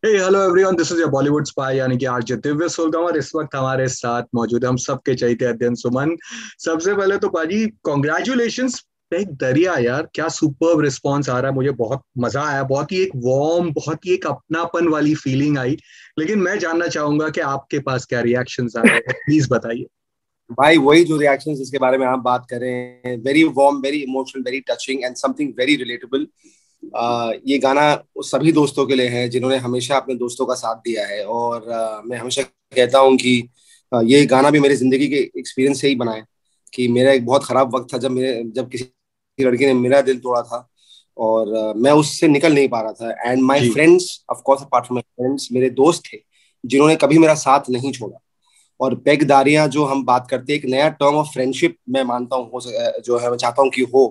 Hey hello everyone, this is your Bollywood spy यानी कि RJ Divya सोलगम, और इस वक्त हमारे साथ मौजूद है हम सबके चहेते अध्ययन सुमन। सबसे पहले तो पाजी कॉन्ग्रेचुलेशंस। एक दरिया यार, क्या सुपर्ब रिस्पॉन्स आ रहा है, मुझे बहुत मजा आया, बहुत ही एक वार्म, बहुत ही एक अपनापन वाली फीलिंग आई। लेकिन मैं जानना चाहूंगा कि आपके पास क्या रिएक्शंस आ रहे हैं, प्लीज बताइए। भाई वही जो रिएक्शन जिसके बारे में आप बात कर रहे हैं, very warm, very emotional, very touching and something very relatable. ये गाना उस सभी दोस्तों के लिए है जिन्होंने हमेशा अपने दोस्तों का साथ दिया है। और मैं हमेशा कहता हूँ कि ये गाना भी मेरी जिंदगी के एक्सपीरियंस से ही बना है। कि मेरा एक बहुत खराब वक्त था जब किसी लड़की ने मेरा दिल तोड़ा था। और मैं उससे निकल नहीं पा रहा था। एंड माई जी। Friends, of course apart from my friends, मेरे दोस्त थे जिन्होंने कभी मेरा साथ नहीं छोड़ा। और पेगदारियां जो हम बात करते हैं, एक नया टर्म ऑफ फ्रेंडशिप मैं मानता हूँ जो है, मैं चाहता हूँ कि हो।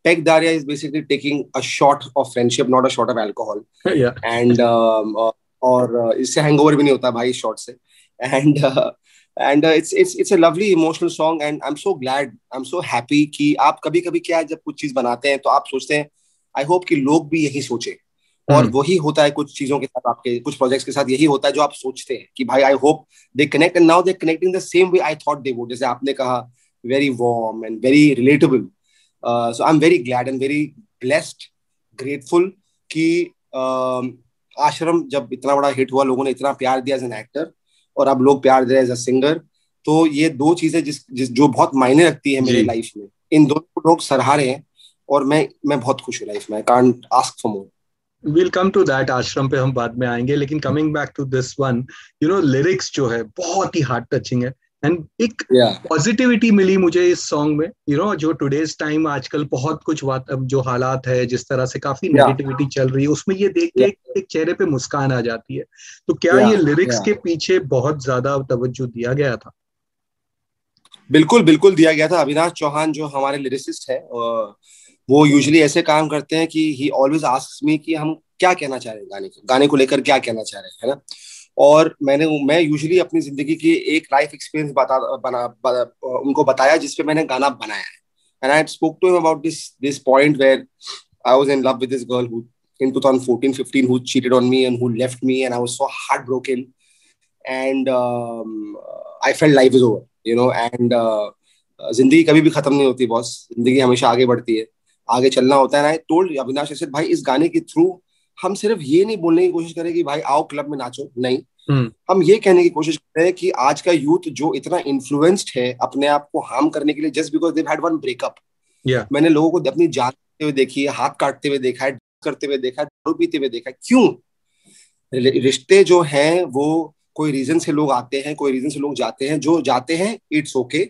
पेगदारिया is basically taking a shot of friendship, not a shot of alcohol. Yeah. And और इससे हैंगओवर भी नहीं होता भाई इस शॉट से। And and it's a lovely emotional song and I am so happy कि आप कभी कभी क्या है, जब कुछ चीज बनाते हैं तो आप सोचते हैं आई होप कि लोग भी यही सोचे। और हम्म। वही होता है कुछ चीजों के साथ, आपके कुछ प्रोजेक्ट्स के साथ यही होता है जो आप सोचते हैं कि भाई I hope they connect, and now they connecting the same way I thought they would. जैसे आपने कहा, very warm and very relatable. So I am very glad and very blessed, grateful कि आश्रम जब इतना बड़ा हिट हुआ, लोगों ने इतना प्यार दिया एज एन एक्टर, और अब लोग प्यार दे रहे हैं एज अ सिंगर। तो ये दो चीजें जो बहुत मायने रखती है मेरे जी। लाइफ में, इन दोनों को लोग सराहा रहे हैं। और मैं बहुत खुश हूँ लाइफ में, I can't ask for more. Will come to that, आश्रम पे हम बाद में आएंगे, लेकिन coming back to this one, lyrics जो है बहुत ही हार्ट टचिंग है। एंड एक या पॉजिटिविटी मिली मुझे इस सॉन्ग में। जो टुडेज टाइम आजकल बहुत कुछ जो हालात है, जिस तरह से काफी या नेगेटिविटी चल रही है, उसमें ये देख के या एक चेहरे पे मुस्कान आ जाती है। तो क्या या ये लिरिक्स या के पीछे बहुत ज्यादा तवज्जो दिया गया था? बिल्कुल बिल्कुल दिया गया था। अविनाश चौहान जो हमारे लिरिसिस्ट है, वो यूजुअली ऐसे काम करते हैं कि ही ऑलवेज आस्क्स मी कि हम क्या कहना चाह रहे हैं, गाने को लेकर क्या कहना चाह रहे हैं, है ना। और मैं यूजुअली अपनी जिंदगी की एक लाइफ एक्सपीरियंस उनको बताया जिसपे मैंने गाना बनाया है। And I spoke to him about this point where I was in love with this girl who in 2014-15 who cheated on me and who left me, and I was so heartbroken. And I felt life is over, and जिंदगी कभी भी खत्म नहीं होती boss, जिंदगी हमेशा आगे बढ़ती है, आगे चलना होता है। आई टोल्ड अविनाश, ऐसे भाई इस गाने के थ्रू हम सिर्फ ये नहीं बोलने की कोशिश करें कि भाई आओ क्लब में नाचो, नहीं। हम्म। हम ये कहने की कोशिश कर रहे हैं कि आज का यूथ जो इतना इन्फ्लुएंस्ड है अपने आप को हार्म करने के लिए, just because they had one breakup. या। मैंने लोगों को अपनी जान लेते हुए देखी है, हाथ काटते हुए देखा है, करते हुए देखा है, दारू पीते हुए देखा है। क्यों? रिश्ते जो हैं वो कोई रीजन से लोग आते हैं, कोई रीजन से लोग जाते हैं। जो जाते हैं इट्स ओके,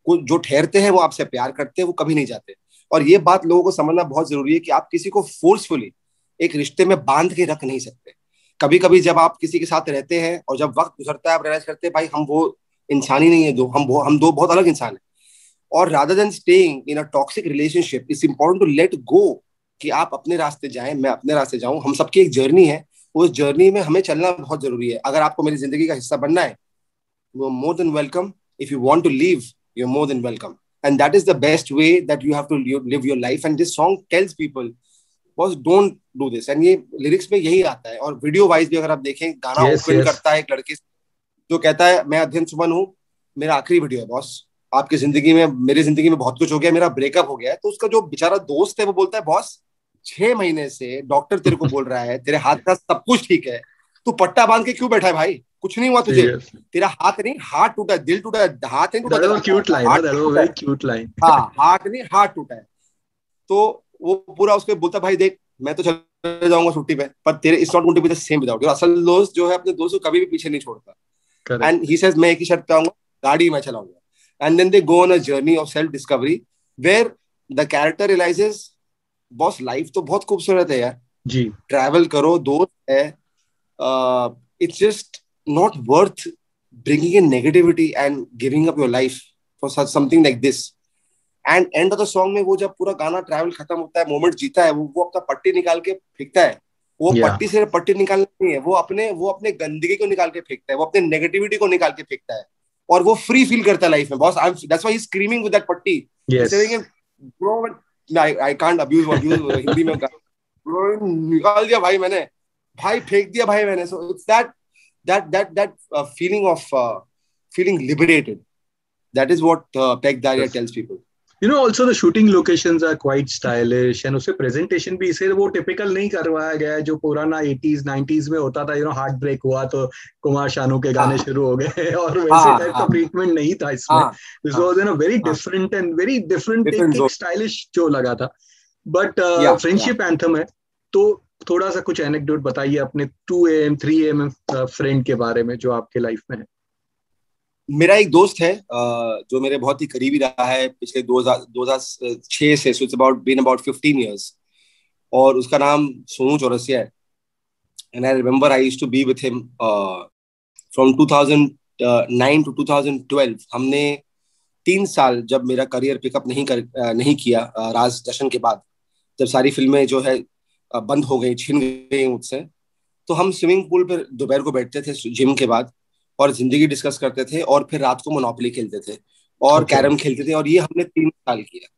जो ठहरते हैं वो आपसे प्यार करते हैं, वो कभी नहीं जाते। और ये बात लोगों को समझना बहुत जरूरी है कि आप किसी को फोर्सफुली एक रिश्ते में बांध के रख नहीं सकते। कभी कभी जब आप किसी के साथ रहते हैं और जब वक्त गुजरता है, आप रियलाइज करते हैं भाई हम वो इंसान ही नहीं है, हम दो बहुत अलग इंसान है। और rather than staying in a toxic relationship, it's important to let go. कि आप अपने रास्ते जाएं, मैं अपने रास्ते जाऊं, हम सबकी एक जर्नी है। उस जर्नी में हमें चलना बहुत जरूरी है। अगर आपको मेरी जिंदगी का हिस्सा बनना है, you are more than welcome. If you want to leave, you are more than welcome. And that is the best way that you have to live your life. And this song tells people boss don't do this. And ये lyrics में यही आता है। और video wise भी अगर आप देखें, गाना यस, ओपन यस। करता है एक लड़के जो कहता है मैं अध्ययन सुमन हूँ, मेरा आखिरी वीडियो है बॉस। आपकी जिंदगी में, मेरी जिंदगी में बहुत कुछ हो गया, मेरा ब्रेकअप हो गया है। तो उसका जो बेचारा दोस्त है वो बोलता है बॉस, 6 महीने से डॉक्टर तेरे को बोल रहा है तेरे हाथ का सब कुछ ठीक है, तू पट्टा बांध के क्यों बैठा है भाई, कुछ नहीं हुआ तुझे। यस। तेरा हाथ नहीं, हाथ टूटा है, दिल टूटा है, हाथ नहीं टूटा दैट तेरा, वाज क्यूट लाइन, हाथ दैट वाज टूटा वेरी है। Cute line. हाँ, हाथ नहीं, हाथ टूटा है। तो वो पूरा उसको बोलता भाई देख, मैं तो चले जाऊंगा छुट्टी पे, पर तेरे it's not going to be the same without your. असल दोस्त जो है अपने दोस्त को कभी भी पीछे नहीं छोड़ता। करेक्ट। एंड ही सेज मैं एक ही शर्त पे आऊंगा, गाड़ी मैं चलाऊंगा। And then they go on a journey of self discovery where the character realises boss life तो बहुत खूबसूरत है यार, जी। ट्रैवल करो, दोस्त है। It's just not worth bringing in negativity and giving up your life for such something like this. And end of the song में वो जब पूरा गाना ट्रैवल खत्म होता है, मोमेंट जीता है, वो अपना पट्टी निकाल के फेंकता है। वो या। पट्टी से पट्टी निकालना नहीं है, वो अपने गंदगी को निकाल के फेंकता है, वो अपने नेगेटिविटी को निकाल के फेंकता है। और वो फ्री फील करता है लाइफ में boss. That's why he is screaming with that पट्टी। He yes. Saying bro, I can't abuse Hindi में। ब्रो निकाल दिया भाई मैंने, भाई फेंक दिया भाई मैंने. So it's that feeling of feeling liberated. That is what Peg Daria Yes. tells people. Also the shooting locations are quite stylish and उससे presentation भी इसे वो typical नहीं करवाया गया है जो पुराना 80s 90s में होता था. हार्ट ब्रेक हुआ तो कुमार शानू के गाने हाँ शुरू हो गए और वैसे हाँ टाइप का हाँ ट्रीटमेंट नहीं था इसमें. हाँ दिस हाँ वाज इन अ वेरी हाँ. Different and very different Different एक zone. स्टाइलिश जो लगा था. But Yeah, yeah. Friendship anthem है तो थोड़ा सा कुछ एनेक्डोट बताइए अपने 2 AM 3 AM फ्रेंड के बारे में जो आपके लाइफ में है. मेरा एक दोस्त है जो मेरे बहुत ही करीबी रहा है पिछले 2006 से. So it's about been about 15 years. और उसका नाम सोनू चौरसिया है. And I remember I used to be with him from 2009 to 2012. हमने 3 साल जब मेरा करियर पिकअप नहीं किया राज दर्शन के बाद, जब सारी फिल्में जो है बंद हो गई, छिन गई मुझसे, तो हम स्विमिंग पूल पर दोपहर को बैठते थे जिम के बाद और जिंदगी डिस्कस करते थे और फिर रात को मोनोपोली खेलते थे और ओके. कैरम खेलते थे. और ये हमने 3 साल किया.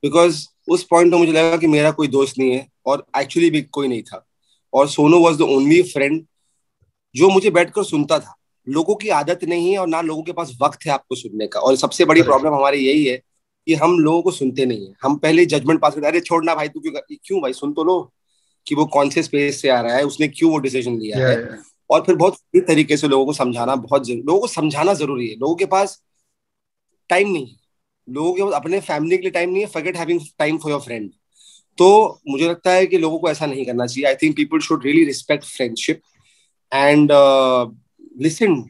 बिकॉज उस पॉइंट में मुझे लगा कि मेरा कोई दोस्त नहीं है और एक्चुअली भी कोई नहीं था. और Sonu was the only friend जो मुझे बैठकर सुनता था. लोगों की आदत नहीं है और ना लोगों के पास वक्त है आपको सुनने का. और सबसे बड़ी करेक्ट. प्रॉब्लम हमारी यही है कि हम लोगों को सुनते नहीं है. हम पहले जजमेंट पास करते हैं, अरे छोड़ना भाई, तू क्यों भाई, सुन तो लो कि वो कौन से स्पेस से आ रहा है, उसने क्यों वो डिसीजन लिया या है. और फिर बहुत सही तरीके से लोगों को समझाना लोगों को समझाना जरूरी है. लोगों के पास टाइम नहीं है. लोगों के पास अपने फैमिली के लिए टाइम नहीं है. Forget having time for your friend. तो मुझे लगता है कि लोगों को ऐसा नहीं करना चाहिए. I think people should really respect friendship and listen.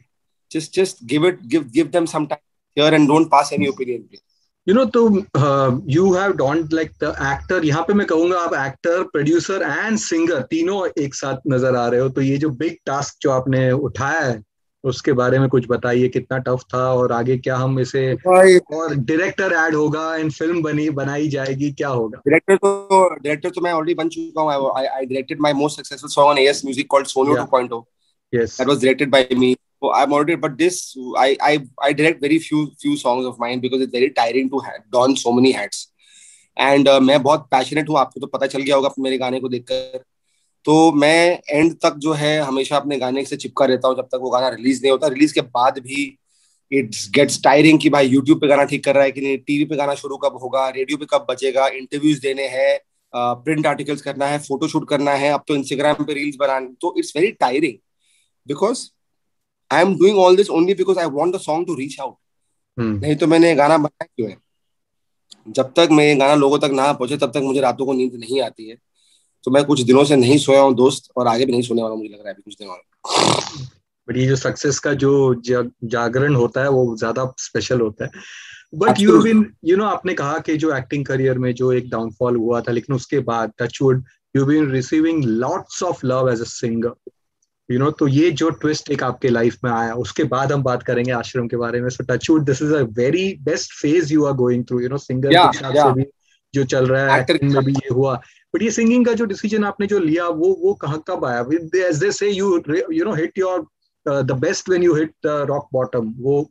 just give them some time here and don't pass any opinion. तो you have don't like the actor. यहाँ पे मैं कहूंगा आप एक्टर प्रोड्यूसर एंड सिंगर तीनों एक साथ नजर आ रहे हो. तो ये जो बिग टास्क जो आपने उठाया है उसके बारे में कुछ बताइए. कितना टफ था और आगे क्या हम इसे भाई और डायरेक्टर ऐड होगा एंड फिल्म बनाई जाएगी, क्या होगा? डायरेक्टर तो मैं ऑलरेडी बन चुका हूँ. I directed my most successful song on AS Music called Sonio या. 2.0. Yes. That was directed by me. So I'm already, but this I direct very few songs of mine because it's very tiring to don so many hats. And मैं बहुत passionate हूँ, आपको तो पता चल गया होगा मेरे गाने को देखकर. तो मैं एंड तक जो है हमेशा अपने गाने से चिपका रहता हूँ जब तक वो गाना रिलीज नहीं होता. रिलीज के बाद भी इट्स गेट्स टायरिंग कि भाई यूट्यूब पे गाना ठीक कर रहा है कि नहीं, टीवी पे गाना शुरू कब होगा, रेडियो पे कब बजेगा, इंटरव्यूज देने हैं, प्रिंट आर्टिकल्स करना है, फोटो शूट करना है, अब तो इंस्टाग्राम पे रील्स बनाने. तो it's very tiring because I am doing all this only because I want the song to reach out. नहीं तो मैंने गाना बनाया क्यों है? जब तक मैं गाना लोगों तक ना पहुंचे तब तक मुझे रातों को नींद नहीं आती है. तो मैं कुछ दिनों से नहीं सोया हूँ दोस्त, और आगे भी नहीं सोने वाला, मुझे लग रहा है अभी कुछ दिनों में. बट ये जो सक्सेस का जो जागरण होता है वो ज्यादा स्पेशल होता है. But you Absolutely. बीन आपने कहा कि जो एक्टिंग करियर में जो एक डाउनफॉल हुआ था, लेकिन उसके बाद touchwood you been receiving lots of love as a singer. तो ये जो ट्विस्ट एक आपके लाइफ में आया उसके बाद हम बात करेंगे आश्रम के बारे में. So touchwood this is a very best phase you are going through. Singer के हिसाब से भी जो चल रहा है, एक्टर एक्टिंग में भी ये हुआ. बट ये सिंगिंग का जो डिसीजन आपने जो लिया वो कहाँ कब आया? एज दे से you hit your the best when you hit rock bottom. वो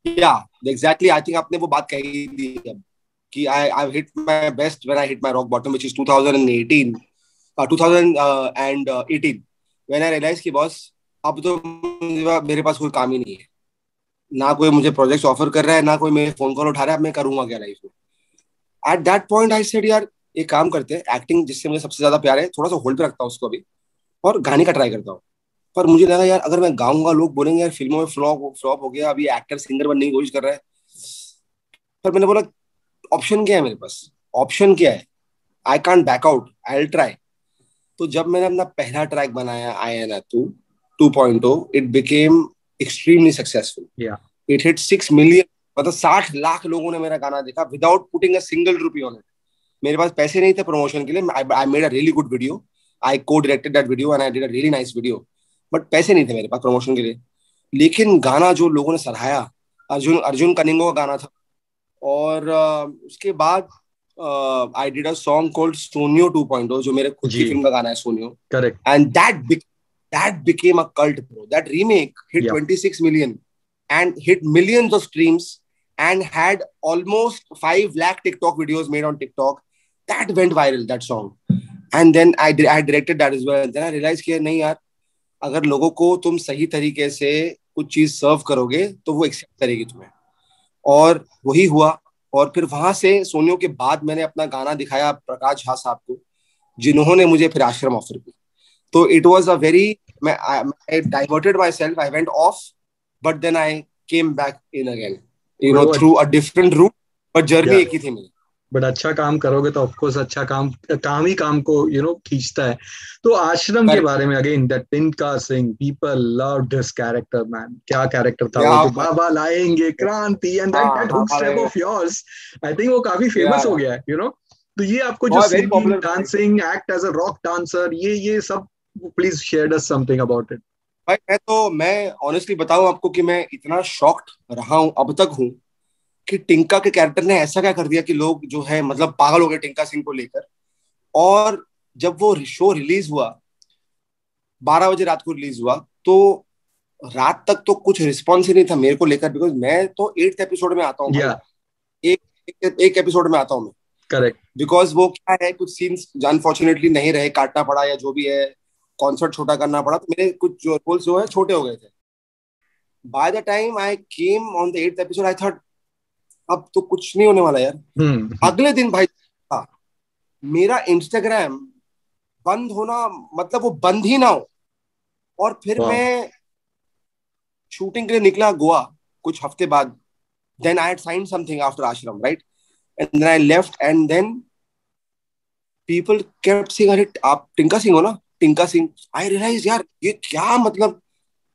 या एग्जैक्टली, आई थिंक आपने वो बात कही थी अब कि I hit my best when I hit my rock bottom which is 2018 2018 when I realise कि बॉस अब तो मेरे पास कोई काम ही नहीं है, ना कोई मुझे प्रोजेक्ट्स ऑफर कर रहा है, ना कोई मेरे फोन कॉल उठा रहा है, अब मैं करूंगा क्या लाइफ में. At that point I said यार एक काम करते हैं, एक्टिंग जिससे मुझे सबसे ज्यादा प्यार है थोड़ा सा होल्ड पे रखता हूँ उसको अभी और गाने का ट्राई करता हूँ. पर मुझे लगा यार अगर मैं गाऊंगा लोग बोलेंगे यार फिल्मों में फ्लॉप हो गया, अभी एक्टर सिंगर बनने की कोशिश कर रहा है. पर मैंने बोला ऑप्शन क्या है मेरे पास, ऑप्शन क्या है, I can't back out, I will try. तो जब मैंने अपना पहला ट्रैक बनाया आई एन तू 2.0, it became extremely successful. Yeah. It hit 6 million, मतलब 60 लाख लोगों ने मेरा गाना देखा without putting a single rupee on it. मेरे पास पैसे नहीं थे प्रमोशन के लिए. I made a really good video, I co-directed that video and I did a really nice video. But पैसे नहीं थे मेरे पास प्रमोशन के लिए. लेकिन गाना जो लोगों ने सराहाया, अर्जुन अर्जुन कनिंगो का गाना था. और उसके बाद I did a song called Soniyo 2.0 जो मेरे खुद की जी. फिल्म का गाना है Soniyo. Correct. And that became a cult, bro. That remake hit या. 26 million and hit millions of streams and had almost 5 lakh TikTok videos made on TikTok. That went viral, that song. And then I directed that as well. Then I realise किया नहीं यार, अगर लोगों को तुम सही तरीके से कुछ चीज सर्व करोगे तो वो एक्सेप्ट करेगी तुम्हें. और वही हुआ. और फिर वहां से सोनियों के बाद मैंने अपना गाना दिखाया प्रकाश झा साहब को, जिन्होंने मुझे फिर आश्रम ऑफर की. तो it was a very, I diverted myself, I went off, but then I came back in again, through a different route, but journey एक ही थी मेरी. बट अच्छा काम करोगे तो ऑफकोर्स अच्छा काम काम ही काम को खींचता है. तो आश्रम के बारे में again, that Tinka Singh, people love this character man. क्या कैरेक्टर था वो, जो बाबा लाएंगे क्रांति, and that hook step of yours, I think वो काफी फेमस हो गया है. तो ये आपको जो singing, dancing, act as a rock dancer, ये सब, please share us something about it. भाई मैं ऑनेस्टली बताऊं आपको कि मैं इतना शॉक्ड रहा हूं, अब तक हूं, कि टिंका के कैरेक्टर ने ऐसा क्या कर दिया कि लोग जो है मतलब पागल हो गए टिंका सिंह को लेकर. और जब वो शो रिलीज हुआ, 12 बजे रात को रिलीज हुआ, तो रात तक तो कुछ रिस्पॉन्स ही नहीं था मेरे को लेकर, बिकॉज मैं तो 8th एपिसोड में आता हूँ. एक एपिसोड में आता हूँ मैं. करेक्ट. बिकॉज वो क्या है, कुछ सीन्स अनफॉर्चुनेटली नहीं रहे, काटना पड़ा या जो भी है, कॉन्सर्ट छोटा करना पड़ा, तो मेरे कुछ जो रोल्स जो है छोटे हो गए थे. By the time I came on the 8th episode, I thought अब तो कुछ नहीं होने वाला यार. अगले दिन भाई मेरा इंस्टाग्राम बंद होना, मतलब वो बंद ही ना हो. और फिर मैं शूटिंग के लिए निकला गोवा कुछ हफ्ते बाद. Then I had signed something after Aashram, right, and then I left, and then people kept saying, अरे आप टिंका सिंह हो ना, टिंका सिंह. आई रियलाइज यार ये क्या, मतलब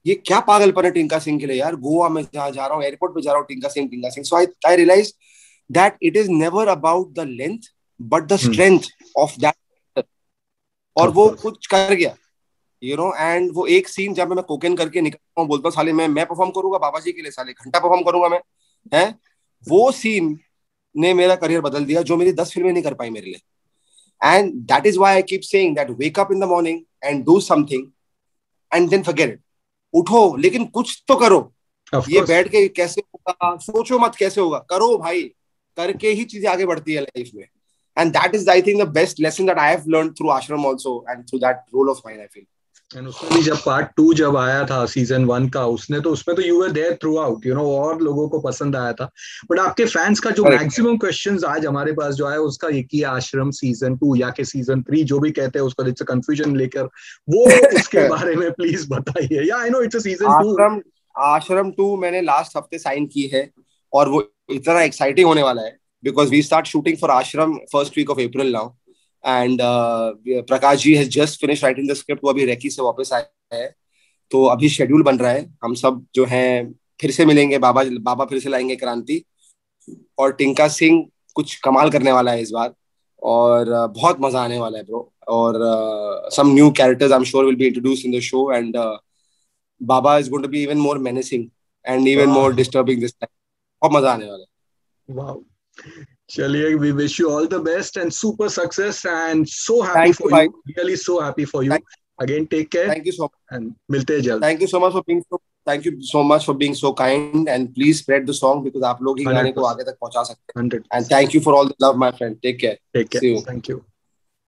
ये क्या पागलपन है टिंका सिंह के लिए यार. गोवा में जहाँ जा रहा हूँ, एयरपोर्ट पे जा रहा हूँ, Tinka Singh Tinka Singh. So I realise that it is never about the length but the strength of that. और वो कुछ कर गया, एंड वो एक सीन जब मैं कोकेन करके निकलता हूँ, बोलता हूँ साले मैं परफॉर्म करूंगा बाबा जी के लिए, साले घंटा परफॉर्म करूंगा मैं, है. वो सीन ने मेरा करियर बदल दिया, जो मेरी 10 फिल्में नहीं कर पाई मेरे लिए. And that is why I keep saying that wake up in the morning and do something and then forget it. उठो लेकिन कुछ तो करो. ये बैठ के कैसे होगा, सोचो मत कैसे होगा, करो भाई. करके ही चीजें आगे बढ़ती है लाइफ में. And that is, I think, the best lesson that I have learned through Aashram also and through that role of mine, I feel. And उसमें भी जब पार्ट 2 जब आया था सीजन 1 का, उसमें तो you were there throughout, और लोगों को पसंद आया था. बट आपके फैंस का जो मैक्सिमम क्वेश्चंस आज हमारे पास जो है, उसका एक ही आश्रम सीजन 2 या के सीजन 3 जो भी कहते हैं उसका, इट्स अ कंफ्यूजन लेकर, वो उसके बारे में प्लीज बताइए. या I know it's a season 2. आश्रम 2 मैंने लास्ट हफ्ते साइन की है, और वो इतना एक्साइटिंग होने वाला है because we start shooting for Aashram first week of April now. And Prakash ji has just finish writing the script. वो अभी रेकी से वापस आए हैं, तो अभी शेड्यूल बन रहा है. हम सब जो हैं फिर से मिलेंगे, बाबा फिर से लाएंगे क्रांति, और टिंका सिंह कुछ कमाल करने वाला है इस बार, और बहुत मजा आने वाला है ब्रो. और some new characters I'm sure will be introduced in the show, and Baba is going to be even more menacing and even more disturbing this time. बहुत मजा आने वाला है. Wow. चलिए, we wish you all the best and super success, and so happy for you. Really so happy for you. Again, take care. Thank you so much. And मिलते हैं जल्द. Thank you so much for being so kind, and please spread the song because आप लोग ही गाने को आगे तक पहुंचा सकते हैं. 100%. And thank you for all the love, my friend. Take care. See you. Thank you.